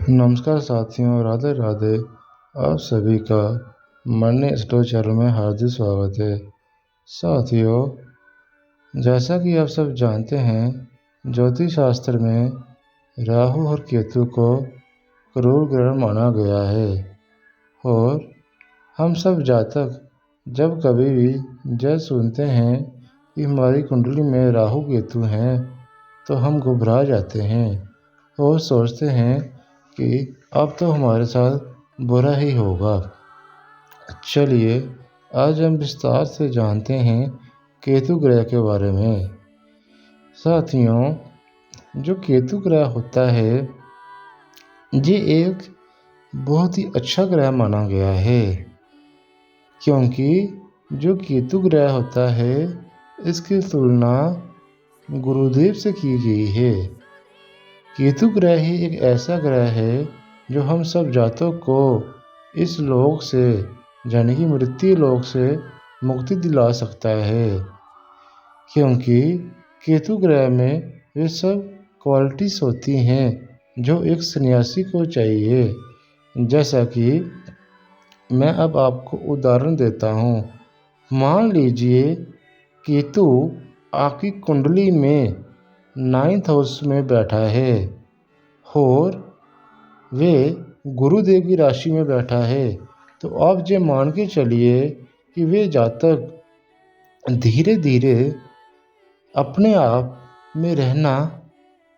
नमस्कार साथियों, राधे राधे। आप सभी का मरने स्टोर चैनल में हार्दिक स्वागत है। साथियों, जैसा कि आप सब जानते हैं, ज्योतिष शास्त्र में राहु और केतु को क्रूर ग्रह माना गया है और हम सब जातक जब कभी भी जब सुनते हैं कि हमारी कुंडली में राहु केतु हैं तो हम घबरा जाते हैं और सोचते हैं कि अब तो हमारे साथ बुरा ही होगा। चलिए आज हम विस्तार से जानते हैं केतु ग्रह के बारे में। साथियों, जो केतु ग्रह होता है ये एक बहुत ही अच्छा ग्रह माना गया है, क्योंकि जो केतु ग्रह होता है इसकी तुलना गुरुदेव से की गई है। केतु ग्रह ही एक ऐसा ग्रह है जो हम सब जातकों को इस लोक से यानी कि मृत्यु लोक से मुक्ति दिला सकता है, क्योंकि केतु ग्रह में वे सब क्वालिटीज होती हैं जो एक सन्यासी को चाहिए। जैसा कि मैं अब आपको उदाहरण देता हूँ। मान लीजिए केतु आपकी कुंडली में 9th हाउस में बैठा है और वे गुरुदेव की राशि में बैठा है, तो आप ये मान के चलिए कि वे जातक धीरे धीरे अपने आप में रहना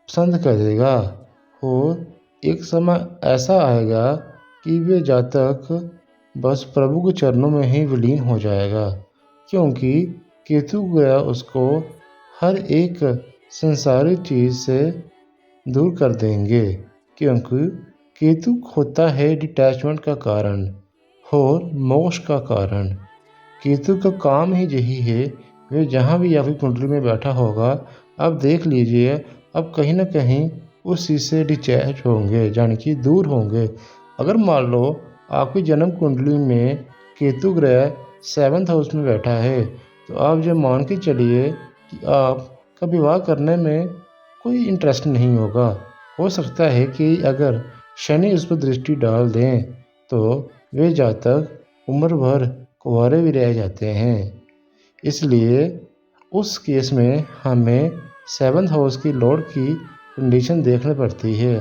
पसंद करेगा और एक समय ऐसा आएगा कि वे जातक बस प्रभु के चरणों में ही विलीन हो जाएगा, क्योंकि केतु ग्रह उसको हर एक संसारिक चीज़ से दूर कर देंगे, क्योंकि केतु होता है डिटैचमेंट का कारण और मोक्ष का कारण। केतु का काम ही यही है, वे जहाँ भी आपकी कुंडली में बैठा होगा अब देख लीजिए, अब कहीं ना कहीं उस चीज़ से डिटैच होंगे यानी कि दूर होंगे। अगर मान लो आपकी जन्म कुंडली में केतु ग्रह 7th हाउस में बैठा है, तो आप ये मान के चलिए कि आपका विवाह करने में कोई इंटरेस्ट नहीं होगा। हो सकता है कि अगर शनि उस पर दृष्टि डाल दें तो वे जातक उम्र भर कुंवारे भी रह जाते हैं। इसलिए उस केस में हमें 7th हाउस की लॉर्ड की कंडीशन देखनी पड़ती है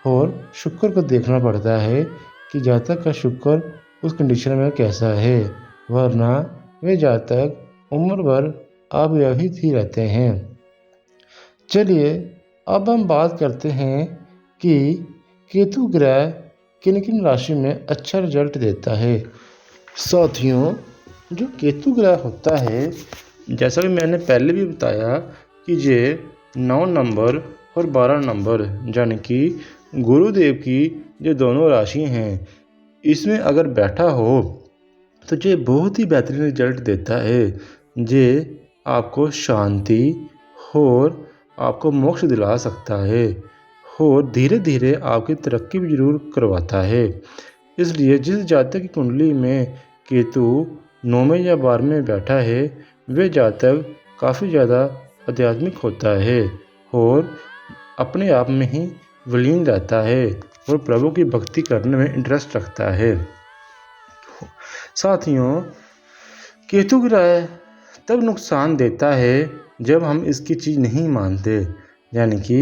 और शुक्र को देखना पड़ता है कि जातक का शुक्र उस कंडीशन में कैसा है, वरना वे जातक उम्र भर अविवाहित ही रहते हैं। चलिए अब हम बात करते हैं कि केतु ग्रह किन किन राशि में अच्छा रिजल्ट देता है। साथियों, जो केतु ग्रह होता है, जैसा कि मैंने पहले भी बताया कि ये 9 नंबर और 12 नंबर यानी कि गुरुदेव की जो दोनों राशि हैं इसमें अगर बैठा हो तो ये बहुत ही बेहतरीन रिजल्ट देता है। ये आपको शांति और आपको मोक्ष दिला सकता है और धीरे धीरे आपकी तरक्की भी जरूर करवाता है। इसलिए जिस जातक की कुंडली में केतु 9वें या 12वें बैठा है, वे जातक काफ़ी ज़्यादा आध्यात्मिक होता है और अपने आप में ही विलीन रहता है और प्रभु की भक्ति करने में इंटरेस्ट रखता है। साथियों, केतु ग्रह तब नुकसान देता है जब हम इसकी चीज़ नहीं मानते, यानी कि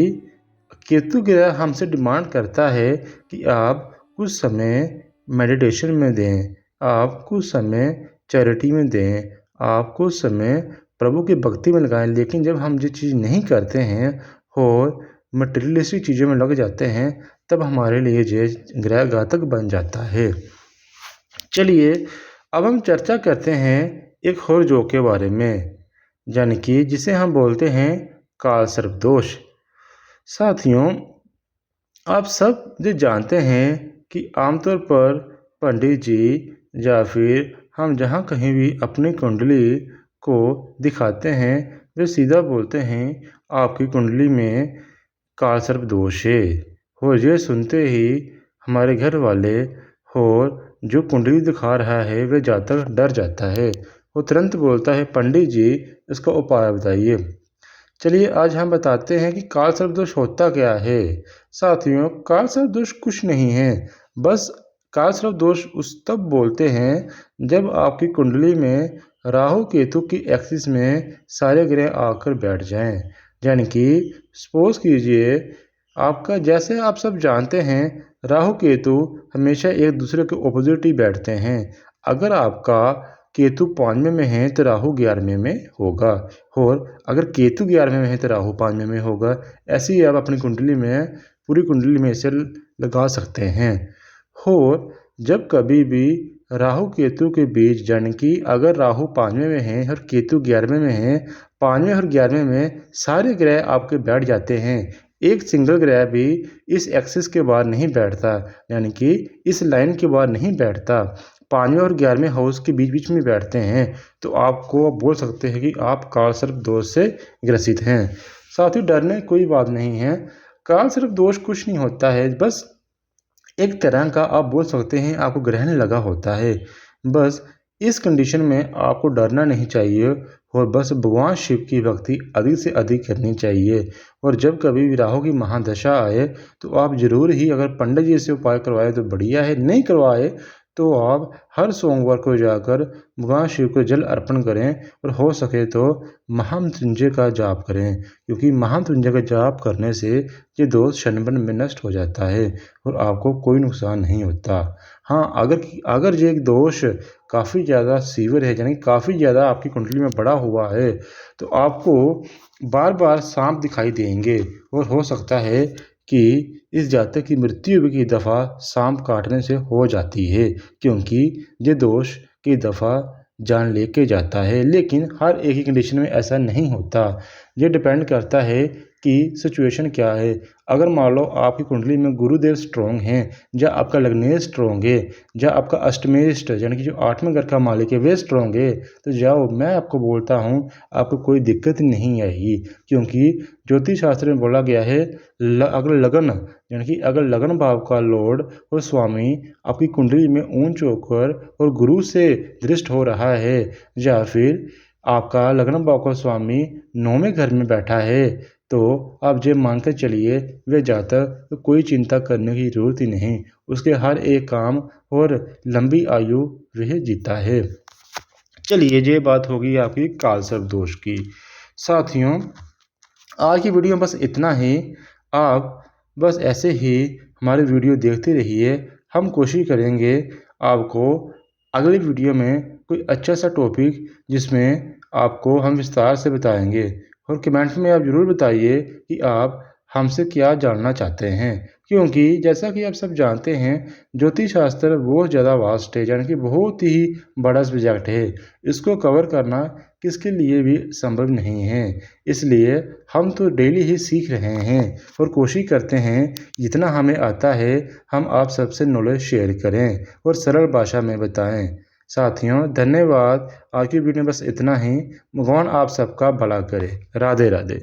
केतु ग्रह हमसे डिमांड करता है कि आप कुछ समय मेडिटेशन में दें, आप कुछ समय चैरिटी में दें, आप कुछ समय प्रभु की भक्ति में लगाएं। लेकिन जब हम ये चीज़ नहीं करते हैं और मटेरियलिस्टिक चीज़ों में लग जाते हैं, तब हमारे लिए ये ग्रह घातक बन जाता है। चलिए अब हम चर्चा करते हैं एक और योग के बारे में, यानी कि जिसे हम बोलते हैं काल सर्प दोष। साथियों, आप सब ये जानते हैं कि आमतौर पर पंडित जी या फिर हम जहाँ कहीं भी अपनी कुंडली को दिखाते हैं, वे सीधा बोलते हैं आपकी कुंडली में काल सर्प दोष है। और ये सुनते ही हमारे घर वाले और जो कुंडली दिखा रहा है वे जातक डर जाता है। वो तुरंत बोलता है, पंडित जी इसका उपाय बताइए। चलिए आज हम बताते हैं कि काल सर्प दोष होता क्या है। साथियों, काल सर्प दोष कुछ नहीं है, बस काल सर्प दोष उस तब बोलते हैं जब आपकी कुंडली में राहु केतु की एक्सिस में सारे ग्रह आकर बैठ जाएं। यानी कि सपोज कीजिए आपका, जैसे आप सब जानते हैं राहु केतु हमेशा एक दूसरे के ऑपोजिट ही बैठते हैं। अगर आपका केतु 5वें में है तो राहु 11वें में होगा, और अगर केतु 11वें में है तो राहु 5वें में होगा। ऐसे ही आप अपनी कुंडली में, पूरी कुंडली में इसे लगा सकते हैं। और जब कभी भी राहु केतु के बीच, यानी कि अगर राहु 5वें में है और केतु 11वें में है, 5वें और 11वें में सारे ग्रह आपके बैठ जाते हैं, एक सिंगल ग्रह भी इस एक्सिस के बाहर नहीं बैठता, यानी कि इस लाइन के बाहर नहीं बैठता, 5वें और 11वें हाउस के बीच बीच में बैठते हैं, तो आपको बोल सकते हैं कि आप काल सर्प दोष से ग्रसित हैं। साथ ही डरने की कोई बात नहीं है, काल सर्प दोष कुछ नहीं होता है, बस एक तरह का आप बोल सकते हैं आपको ग्रहण लगा होता है। बस इस कंडीशन में आपको डरना नहीं चाहिए, और बस भगवान शिव की भक्ति अधिक से अधिक करनी चाहिए। और जब कभी भी राहु की महादशा आए तो आप जरूर ही, अगर पंडित जी से उपाय करवाए तो बढ़िया है, नहीं करवाए तो आप हर सोमवार को जाकर भगवान शिव को जल अर्पण करें, और हो सके तो महामृत्युंजय का जाप करें, क्योंकि महामृत्युंजय का जाप करने से ये दोष क्षणभर में नष्ट हो जाता है और आपको कोई नुकसान नहीं होता। हाँ, अगर ये एक दोष काफ़ी ज़्यादा सीवियर है, यानी काफ़ी ज़्यादा आपकी कुंडली में बड़ा हुआ है, तो आपको बार बार सांप दिखाई देंगे, और हो सकता है कि इस जातक की मृत्यु भी कई दफ़ा सांप काटने से हो जाती है, क्योंकि ये दोष कई दफ़ा जान लेके जाता है। लेकिन हर एक ही कंडीशन में ऐसा नहीं होता, ये डिपेंड करता है कि सिचुएशन क्या है। अगर मान लो आपकी कुंडली में गुरुदेव स्ट्रॉन्ग हैं, या आपका लग्नेश स्ट्रॉन्ग है, या आपका अष्टमेष्ट यानी कि जो 8वें घर का मालिक है वे स्ट्रॉन्ग है, तो जाओ, मैं आपको बोलता हूँ आपको कोई दिक्कत नहीं आएगी, क्योंकि ज्योतिष शास्त्र में बोला गया है अगर लगन, यानी कि अगर लगन भाव का लॉर्ड और स्वामी आपकी कुंडली में ऊंच होकर और गुरु से दृष्ट हो रहा है, या फिर आपका लगन भाव का स्वामी 9वें घर में बैठा है, तो आप ये मानकर चलिए वे जातक तो कोई चिंता करने की जरूरत ही नहीं, उसके हर एक काम और लंबी आयु वह जीता है। चलिए, ये बात होगी आपकी काल सर्प दोष की। साथियों, आज की वीडियो में बस इतना ही। आप बस ऐसे ही हमारी वीडियो देखते रहिए, हम कोशिश करेंगे आपको अगली वीडियो में कोई अच्छा सा टॉपिक जिसमें आपको हम विस्तार से बताएंगे। और कमेंट में आप ज़रूर बताइए कि आप हमसे क्या जानना चाहते हैं, क्योंकि जैसा कि आप सब जानते हैं ज्योतिष शास्त्र बहुत ज़्यादा वास्ट है, यानी कि बहुत ही बड़ा सब्जेक्ट है, इसको कवर करना किसके लिए भी संभव नहीं है। इसलिए हम तो डेली ही सीख रहे हैं और कोशिश करते हैं जितना हमें आता है हम आप सबसे नॉलेज शेयर करें और सरल भाषा में बताएं। साथियों, धन्यवाद। आज की वीडियो में बस इतना ही। भगवान आप सबका भला करे। राधे राधे।